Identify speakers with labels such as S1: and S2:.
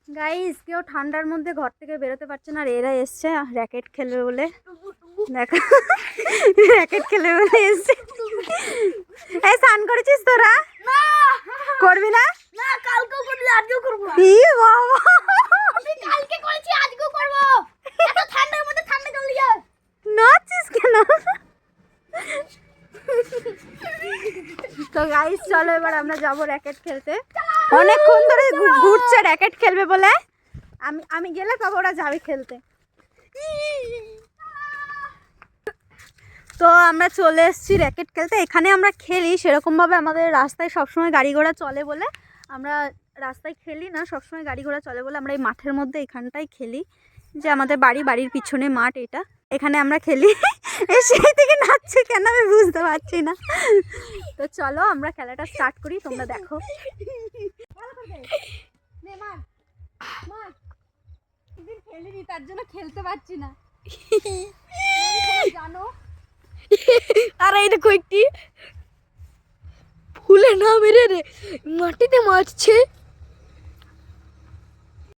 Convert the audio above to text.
S1: Guys কেউ ঠান্ডার মধ্যে ঘর থেকে বেরোতে পারছে না, আর এরা এসছে র্যাকেট খেলবে বলে। দেখো র্যাকেট খেলবে বলে এসছে। এই স্নান করেছিস তোরা?
S2: না
S1: করবি না?
S2: না, কালকেও করবি, আজকেও করব।
S1: ই বাবা,
S2: আমি কালকে করেছি, আজকেও করব। এত ঠান্ডার মধ্যে ঠান্ডা জল দিয়ে
S1: নাচিস কেন? তো গাইস চলো এবার আমরা যাবো র্যাকেট খেলতে। অনেকক্ষণ ধরে ঘুরছে র্যাকেট খেলবে বলে। আমি গেলে তবে ওরা যাবে খেলতে। তো আমরা চলে এসেছি র্যাকেট খেলতে। এখানে আমরা খেলি সেরকমভাবে, আমাদের রাস্তায় সবসময় গাড়ি ঘোড়া চলে বলে আমরা রাস্তায় খেলি না, সবসময় গাড়ি ঘোড়া চলে বলে আমরা এই মাঠের মধ্যে এখানটাই খেলি। যে আমাদের বাড়ির পিছনে মাঠ এটা, এখানে আমরা খেলি। সেই থেকে নাচছে কেন আমি বুঝতে পারছি না। তো চলো আমরা খেলাটা স্টার্ট করি, তোমরা দেখো। খেলিনি তার জন্য খেলতে পারছি না জানো।
S2: আর এই দেখো একটি ফুলে না মেরে রে মাটিতে মারছে।